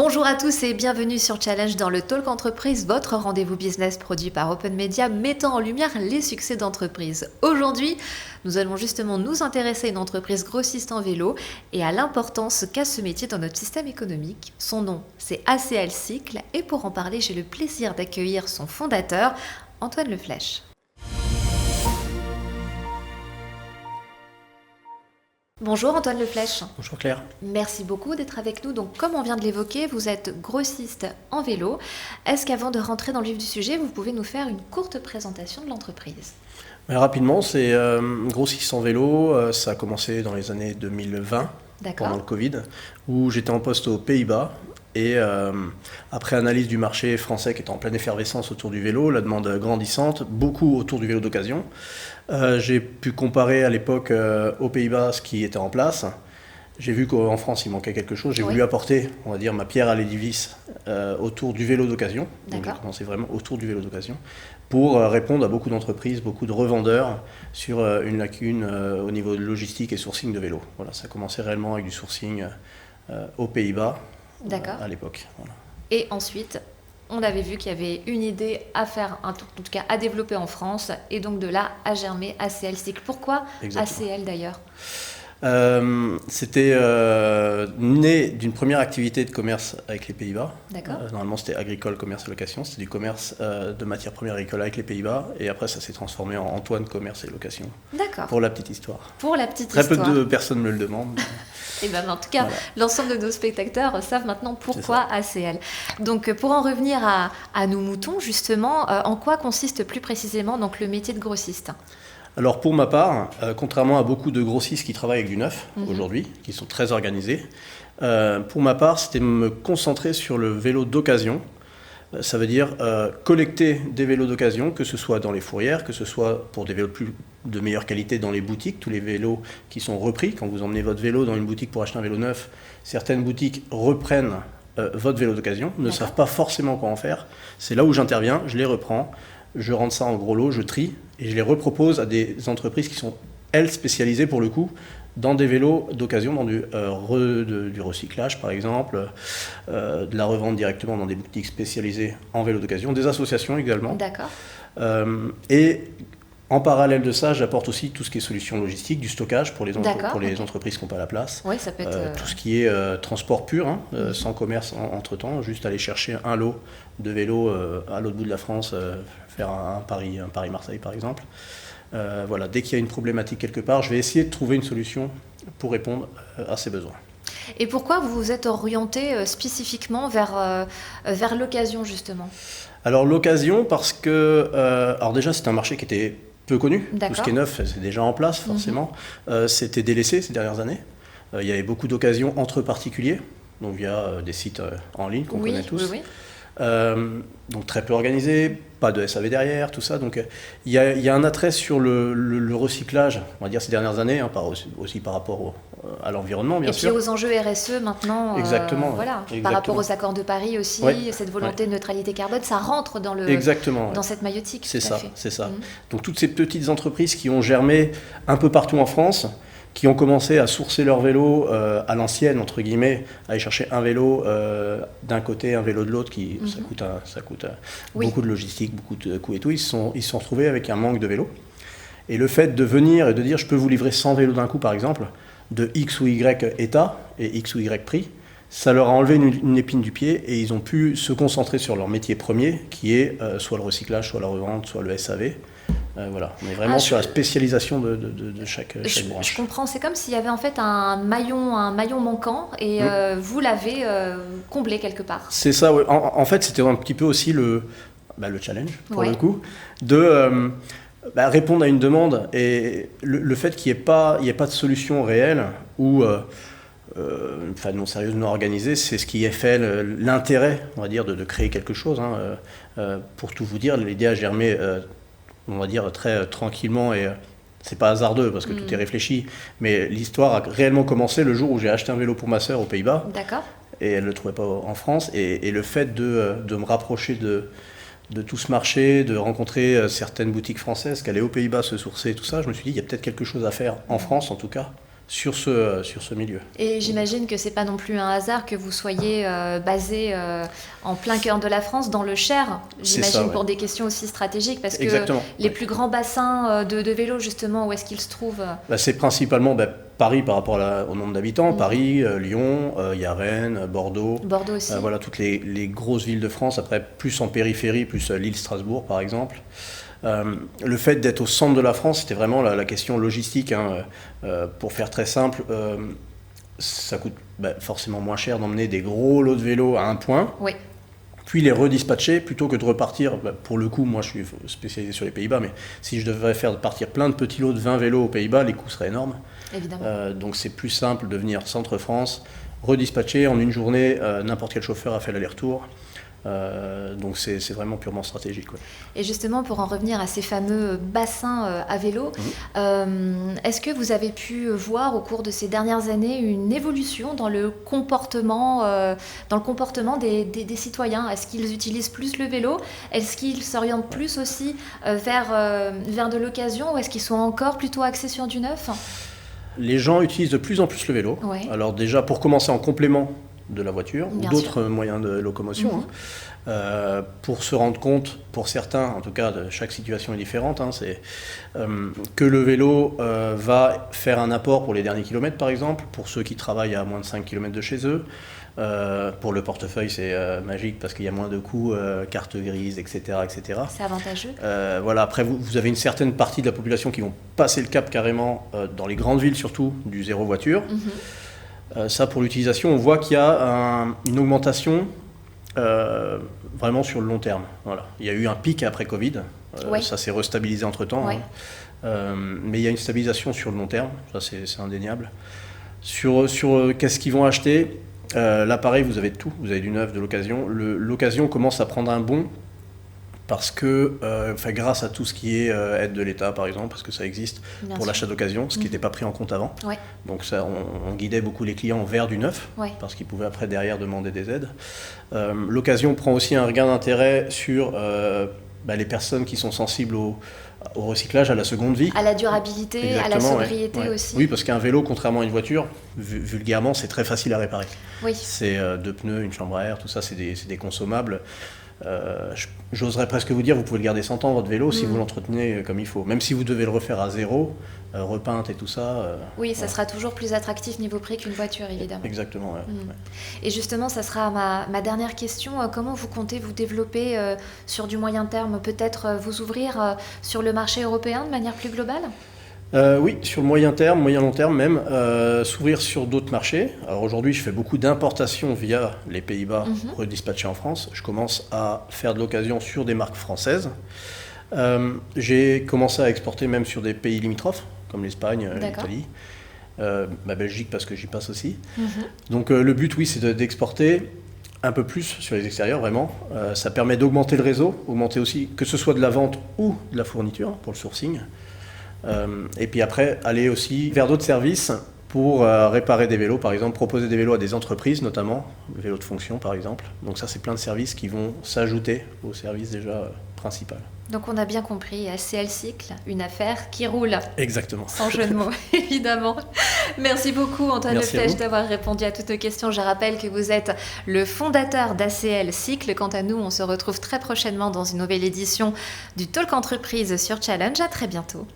Bonjour à tous et bienvenue sur Challenge dans le Talk Entreprise, votre rendez-vous business produit par Open Media mettant en lumière les succès d'entreprises. Aujourd'hui, nous allons justement nous intéresser à une entreprise grossiste en vélo et à l'importance qu'a ce métier dans notre système économique. Son nom, c'est ACL Cycle et pour en parler, j'ai le plaisir d'accueillir son fondateur, Antoine Leflèche. Bonjour Antoine Leflèche. Bonjour Claire. Merci beaucoup d'être avec nous. Donc, comme on vient de l'évoquer, vous êtes grossiste en vélo. Est-ce qu'avant de rentrer dans le vif du sujet, vous pouvez nous faire une courte présentation de l'entreprise ? Rapidement, c'est grossiste en vélo. Ça a commencé dans les années 2020, pendant le Covid, où j'étais en poste aux Pays-Bas. Et après analyse du marché français qui était en pleine effervescence autour du vélo, la demande grandissante, beaucoup autour du vélo d'occasion, j'ai pu comparer à l'époque aux Pays-Bas ce qui était en place. J'ai vu qu'en France il manquait quelque chose, j'ai voulu apporter, on va dire, ma pierre à l'édifice autour du vélo d'occasion. Donc j'ai commencé vraiment autour du vélo d'occasion pour répondre à beaucoup d'entreprises, beaucoup de revendeurs sur une lacune au niveau de logistique et sourcing de vélo. Voilà, ça a commencé réellement avec du sourcing aux Pays-Bas. À l'époque. Voilà. Et ensuite, on avait vu qu'il y avait une idée à faire, en tout cas à développer en France, et donc de là à germer ACL Cycle. Pourquoi ACL d'ailleurs ? C'était né d'une première activité de commerce avec les Pays-Bas. Normalement, c'était agricole, commerce et location. C'était du commerce de matières premières agricoles avec les Pays-Bas. Et après, ça s'est transformé en Antoine Commerce et Location. D'accord. Pour la petite histoire. Pour la petite Très histoire. Très peu de personnes me le demandent. Et bien, en tout cas, l'ensemble de nos spectateurs savent maintenant pourquoi ACL. Donc, pour en revenir à nos moutons, justement, en quoi consiste plus précisément donc, le métier de grossiste ? Alors pour ma part, contrairement à beaucoup de grossistes qui travaillent avec du neuf aujourd'hui, qui sont très organisés, pour ma part, c'était me concentrer sur le vélo d'occasion. Ça veut dire collecter des vélos d'occasion, que ce soit dans les fourrières, que ce soit pour des vélos de meilleure qualité dans les boutiques, tous les vélos qui sont repris. Quand vous emmenez votre vélo dans une boutique pour acheter un vélo neuf, certaines boutiques reprennent votre vélo d'occasion, ne savent pas forcément quoi en faire. C'est là où j'interviens, je les reprends, je rentre ça en gros lot, je trie et je les repropose à des entreprises qui sont, elles, spécialisées pour le coup dans des vélos d'occasion, dans du recyclage par exemple, de la revente directement dans des boutiques spécialisées en vélos d'occasion, des associations également. D'accord. Et en parallèle de ça, j'apporte aussi tout ce qui est solution logistique, du stockage pour les entreprises qui n'ont pas la place. Oui, ça peut être... tout ce qui est transport pur, sans commerce entre-temps, juste aller chercher un lot de vélos à l'autre bout de la France, faire un Paris-Marseille par exemple. Voilà, dès qu'il y a une problématique quelque part, je vais essayer de trouver une solution pour répondre à ces besoins. Et pourquoi vous vous êtes orienté spécifiquement vers l'occasion justement ? Alors l'occasion parce que, alors déjà c'est un marché qui était peu connu, tout ce qui est neuf c'est déjà en place forcément, c'était délaissé ces dernières années, il y avait beaucoup d'occasions entre particuliers, donc via des sites en ligne qu'on connaît tous. Donc très peu organisé, pas de SAV derrière, tout ça. Donc il y a un attrait sur le recyclage, on va dire ces dernières années, aussi par rapport à l'environnement, bien sûr. Et puis aux enjeux RSE maintenant. Exactement. Par rapport aux accords de Paris aussi, cette volonté de neutralité carbone, ça rentre dans cette maïeutique. C'est ça. Donc toutes ces petites entreprises qui ont germé un peu partout en France, qui ont commencé à sourcer leur vélo à l'ancienne, entre guillemets, aller chercher un vélo d'un côté, un vélo de l'autre, ça coûte beaucoup de logistique, beaucoup de coûts et tout. Ils se sont retrouvés avec un manque de vélos. Et le fait de venir et de dire je peux vous livrer 100 vélos d'un coup, par exemple, de X ou Y état et X ou Y prix, ça leur a enlevé une épine du pied et ils ont pu se concentrer sur leur métier premier, qui est soit le recyclage, soit la revente, soit le SAV. Voilà, on est vraiment sur la spécialisation de chaque branche. Je comprends, c'est comme s'il y avait en fait un maillon manquant et vous l'avez comblé quelque part. C'est ça, ouais. En fait c'était un petit peu aussi le challenge pour le coup, de répondre à une demande et le fait qu'il n'y ait pas de solution réelle ou non sérieuse, non organisée, c'est ce qui a fait l'intérêt, on va dire, de créer quelque chose. Pour tout vous dire, l'idée a germé on va dire très tranquillement et c'est pas hasardeux parce que tout est réfléchi, mais l'histoire a réellement commencé le jour où j'ai acheté un vélo pour ma sœur aux Pays-Bas. D'accord. Et elle ne le trouvait pas en France et le fait de me rapprocher de tout ce marché, de rencontrer certaines boutiques françaises qui allaient aux Pays-Bas se sourcer et tout ça, je me suis dit il y a peut-être quelque chose à faire en France en tout cas sur ce milieu. Et j'imagine que c'est pas non plus un hasard que vous soyez basé en plein cœur de la France, dans le Cher, j'imagine, pour des questions aussi stratégiques, parce que les plus grands bassins de vélo, justement, où est-ce qu'ils se trouvent? C'est principalement Paris par rapport au nombre d'habitants, Paris, Lyon, il y a Rennes, Bordeaux. Bordeaux aussi. Voilà, toutes les grosses villes de France, après plus en périphérie, plus Lille, Strasbourg par exemple. Le fait d'être au centre de la France, c'était vraiment la question logistique. Pour faire très simple, ça coûte forcément moins cher d'emmener des gros lots de vélos à un point, puis les redispatcher plutôt que de repartir. Pour le coup, moi je suis spécialisé sur les Pays-Bas, mais si je devais faire partir plein de petits lots de 20 vélos aux Pays-Bas, les coûts seraient énormes. Évidemment. Donc c'est plus simple de venir centre-France, redispatcher en une journée, n'importe quel chauffeur a fait l'aller-retour. Donc c'est vraiment purement stratégique. Et justement, pour en revenir à ces fameux bassins à vélo, est-ce que vous avez pu voir au cours de ces dernières années une évolution dans le comportement des citoyens? Est-ce qu'ils utilisent plus le vélo? Est-ce qu'ils s'orientent plus aussi vers de l'occasion, ou est-ce qu'ils sont encore plutôt axés sur du neuf? Les gens utilisent de plus en plus le vélo. Alors déjà, pour commencer, en complément de la voiture ou d'autres moyens de locomotion, pour se rendre compte, pour certains, en tout cas, chaque situation est différente, c'est que le vélo va faire un apport pour les derniers kilomètres, par exemple, pour ceux qui travaillent à moins de 5 km de chez eux. Pour le portefeuille, c'est magique parce qu'il y a moins de coûts, carte grise, etc. etc. C'est avantageux. Voilà. Après, vous avez une certaine partie de la population qui vont passer le cap carrément, dans les grandes villes surtout, du zéro voiture. Ça, pour l'utilisation, on voit qu'il y a une augmentation vraiment sur le long terme. Voilà. Il y a eu un pic après Covid, ça s'est restabilisé entre-temps, mais il y a une stabilisation sur le long terme, ça c'est indéniable. Sur qu'est-ce qu'ils vont acheter, là pareil, vous avez de tout, vous avez du neuf, de l'occasion. L'occasion commence à prendre un bond, parce que, grâce à tout ce qui est aide de l'État, par exemple, parce que ça existe pour l'achat d'occasion, ce qui n'était pas pris en compte avant. Donc ça, on guidait beaucoup les clients vers du neuf, parce qu'ils pouvaient après derrière demander des aides. L'occasion prend aussi un regain d'intérêt sur les personnes qui sont sensibles au recyclage, à la seconde vie. À la durabilité, exactement, à la sobriété aussi. Oui, parce qu'un vélo, contrairement à une voiture, vulgairement, c'est très facile à réparer. C'est 2 pneus, une chambre à air, tout ça, c'est des consommables. J'oserais presque vous dire, vous pouvez le garder 100 ans votre vélo si vous l'entretenez comme il faut. Même si vous devez le refaire à zéro, repeinte et tout ça. Ça sera toujours plus attractif niveau prix qu'une voiture, évidemment. Exactement. Et justement, ça sera ma dernière question. Comment vous comptez vous développer sur du moyen terme? Peut-être vous ouvrir sur le marché européen de manière plus globale? Oui, sur le moyen terme, moyen-long terme même, s'ouvrir sur d'autres marchés. Alors aujourd'hui, je fais beaucoup d'importations via les Pays-Bas, redispatchées en France. Je commence à faire de l'occasion sur des marques françaises. J'ai commencé à exporter même sur des pays limitrophes, comme l'Espagne, l'Italie, la Belgique parce que j'y passe aussi. Donc le but, oui, c'est d'exporter un peu plus sur les extérieurs, vraiment. Ça permet d'augmenter le réseau, augmenter aussi, que ce soit de la vente ou de la fourniture pour le sourcing. Et puis après, aller aussi vers d'autres services pour réparer des vélos, par exemple, proposer des vélos à des entreprises, notamment, des vélos de fonction, par exemple. Donc ça, c'est plein de services qui vont s'ajouter au service déjà principal. Donc on a bien compris, ACL Cycle, une affaire qui roule. Exactement. Sans jeu de mots, évidemment. Merci beaucoup Antoine Leflèche d'avoir répondu à toutes nos questions. Je rappelle que vous êtes le fondateur d'ACL Cycle. Quant à nous, on se retrouve très prochainement dans une nouvelle édition du Talk Entreprise sur Challenge. À très bientôt.